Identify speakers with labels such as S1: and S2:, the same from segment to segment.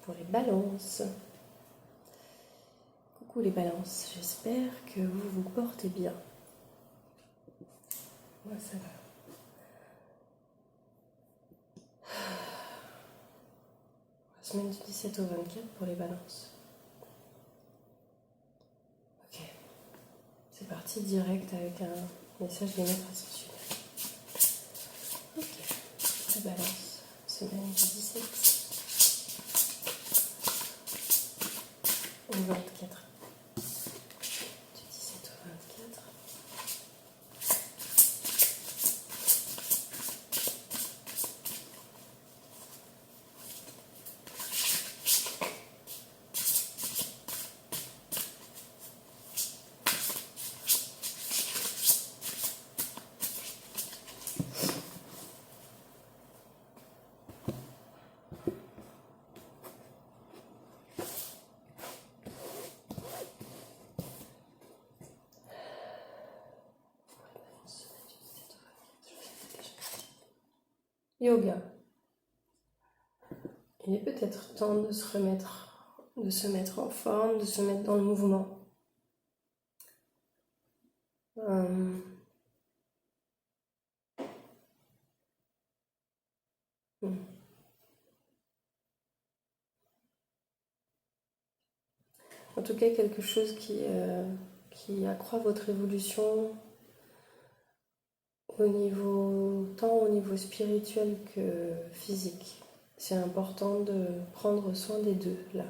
S1: pour les balances. Coucou les balances, j'espère que vous vous portez bien. Moi ça va. La semaine du 17 au 24 pour les balances. Ok, c'est parti direct avec un message des maîtres ascensionnels. Ok, la balance, semaine du 17 au 24. Du 17 au 24. Yoga. Il est peut-être temps de se mettre en forme, de se mettre dans le mouvement. En tout cas, quelque chose qui accroît votre évolution tant au niveau spirituel que physique. C'est important de prendre soin des deux, là.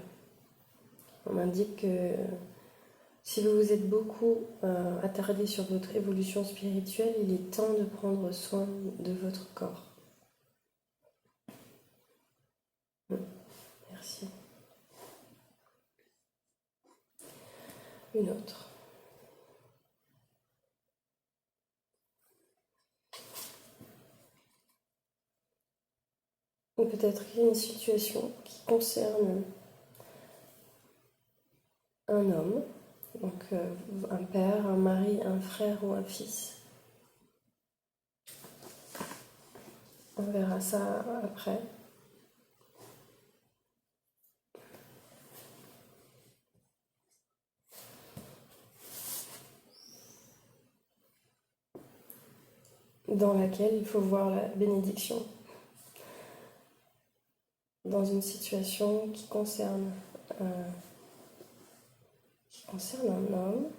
S1: On m'indique que si vous vous êtes beaucoup attardé sur votre évolution spirituelle, il est temps de prendre soin de votre corps. Merci. Une autre. Ou peut-être qu'il y a une situation qui concerne un homme, donc un père, un mari, un frère ou un fils. On verra ça après. Dans laquelle il faut voir la bénédiction. Dans une situation qui concerne un homme.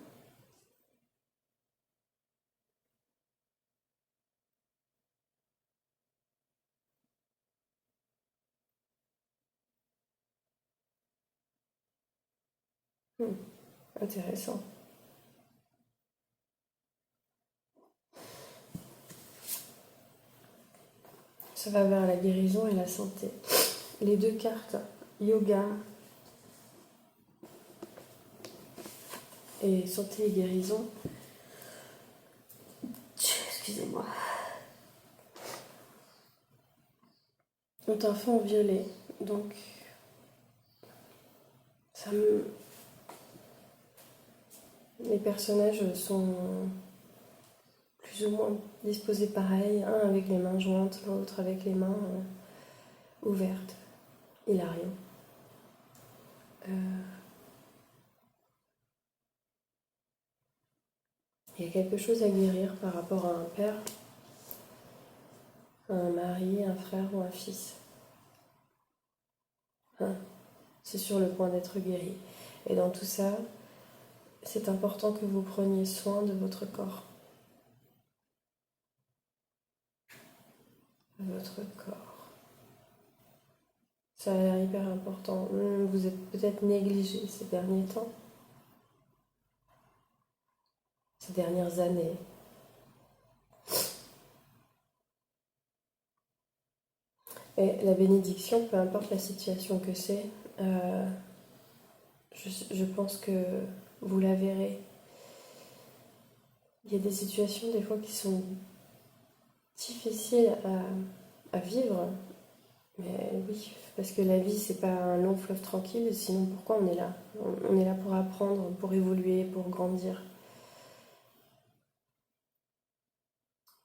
S1: Intéressant. Ça va vers la guérison et la santé. Les deux cartes, yoga et santé et guérison. Excusez-moi. Ont un fond violet. Donc, les personnages sont plus ou moins disposés pareil, un avec les mains jointes, l'autre avec les mains ouvertes. Hilarion. Il y a quelque chose à guérir par rapport à un père, un mari, un frère ou un fils. C'est sur le point d'être guéri. Et dans tout ça, c'est important que vous preniez soin de votre corps. Votre corps. Ça a l'air hyper important. Vous êtes peut-être négligé ces derniers temps, ces dernières années. Et la bénédiction, peu importe la situation que c'est, je pense que vous la verrez. Il y a des situations des fois qui sont difficiles à vivre, mais oui, parce que la vie c'est pas un long fleuve tranquille, sinon pourquoi on est là? On est là pour apprendre, pour évoluer, pour grandir.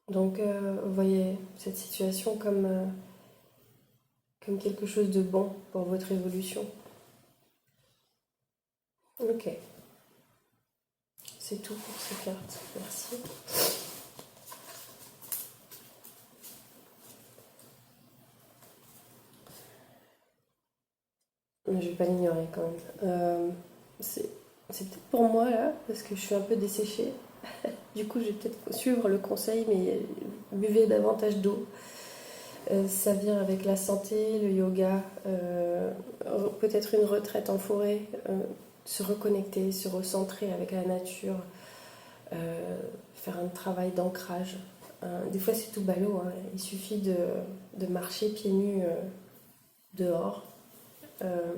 S1: Donc vous voyez cette situation comme comme quelque chose de bon pour votre évolution. Ok. C'est tout pour ces cartes. Merci. Mais je vais pas l'ignorer quand même. C'est peut-être pour moi là, parce que je suis un peu desséchée. Du coup, je vais peut-être suivre le conseil, mais buvez davantage d'eau. Ça vient avec la santé, le yoga, peut-être une retraite en forêt, se reconnecter, se recentrer avec la nature, faire un travail d'ancrage. Des fois, c'est tout ballot, hein. Il suffit de marcher pieds nus dehors. Euh,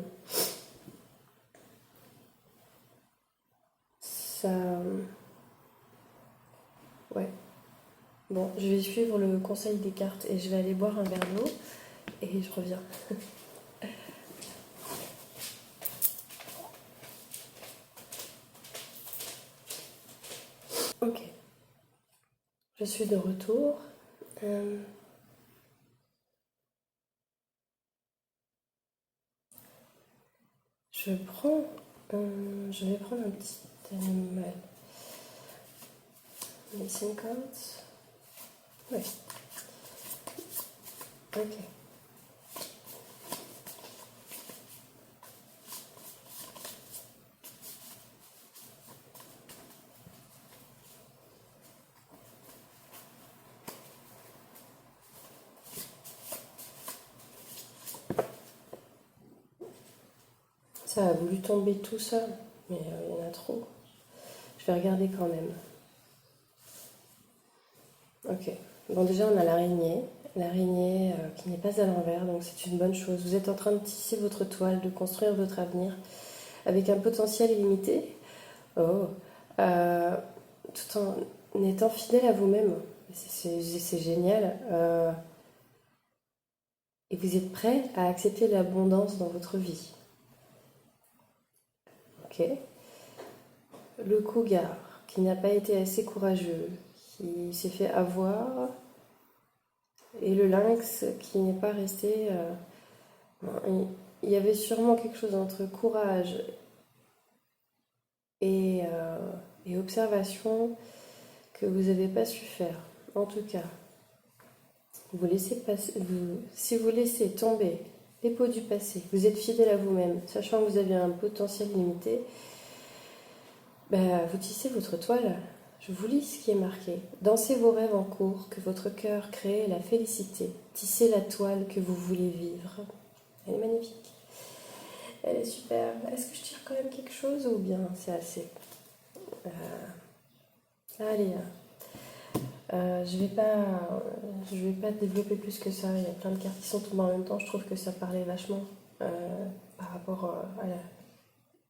S1: ça. Ouais. Bon, je vais suivre le conseil des cartes et je vais aller boire un verre d'eau et je reviens. Ok, je suis de retour. Euh, je vais prendre un petit animal. Les 50. Ouais, ok. Ça a voulu tomber tout seul, mais il y en a trop. Je vais regarder quand même. Ok. Bon, déjà, on a l'araignée. L'araignée qui n'est pas à l'envers, donc c'est une bonne chose. Vous êtes en train de tisser votre toile, de construire votre avenir avec un potentiel illimité. Oh. Euh, Tout en étant fidèle à vous-même. C'est génial. Et vous êtes prêt à accepter l'abondance dans votre vie. Ok. Le cougar qui n'a pas été assez courageux, qui s'est fait avoir, et le lynx qui n'est pas resté. Il y avait sûrement quelque chose entre courage et, euh, et observation que vous n'avez pas su faire. En tout cas, vous laissez passer, si vous laissez tomber les pots du passé, vous êtes fidèle à vous-même, sachant que vous avez un potentiel limité, vous tissez votre toile. Je vous lis ce qui est marqué. Dansez vos rêves en cours, que votre cœur crée la félicité. Tissez la toile que vous voulez vivre. Elle est magnifique. Elle est super. Est-ce que je tire quand même quelque chose ou bien c'est assez? Allez, je vais pas développer plus que ça. Il y a plein de cartes qui sont tombées en même temps. Je trouve que ça parlait vachement par rapport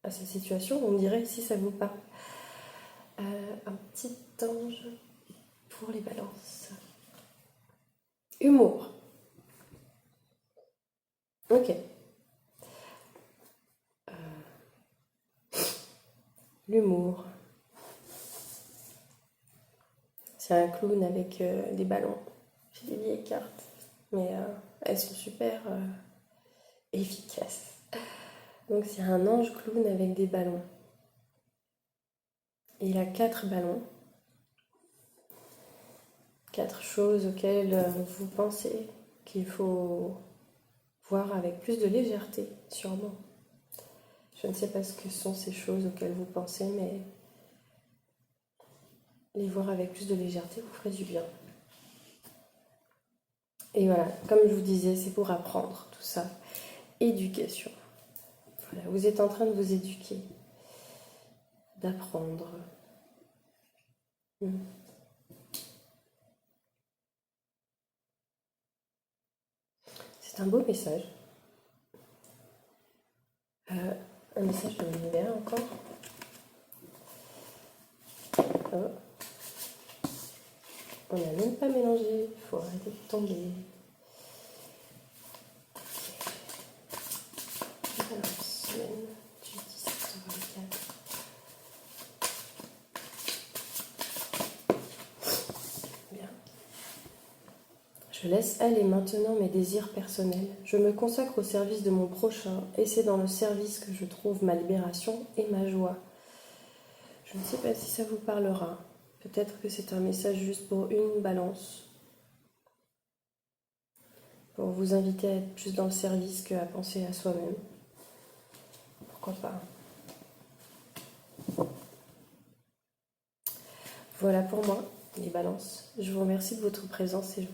S1: à cette situation. On dirait si ça vous parle. Un petit ange pour les balances. Humour. Ok. L'humour. C'est un clown avec des ballons. J'ai des vieilles cartes, mais elles sont super efficaces. Donc c'est un ange clown avec des ballons. Et il a 4 ballons. 4 choses auxquelles vous pensez qu'il faut voir avec plus de légèreté, sûrement. Je ne sais pas ce que sont ces choses auxquelles vous pensez, mais les voir avec plus de légèreté vous ferait du bien. Et voilà, comme je vous disais, c'est pour apprendre tout ça. Éducation. Voilà, vous êtes en train de vous éduquer, d'apprendre. C'est un beau message. Un message de l'univers encore. Oh. On n'a même pas mélangé, il faut arrêter de tomber. Alors, semaine du 17 au 24. Bien. Je Je laisse aller maintenant mes désirs personnels. Je me consacre au service de mon prochain et c'est dans le service que je trouve ma libération et ma joie. Je ne sais pas si ça vous parlera. Peut-être que c'est un message juste pour une balance. Pour vous inviter à être plus dans le service qu'à penser à soi-même. Pourquoi pas. Voilà pour moi, les balances. Je vous remercie de votre présence et je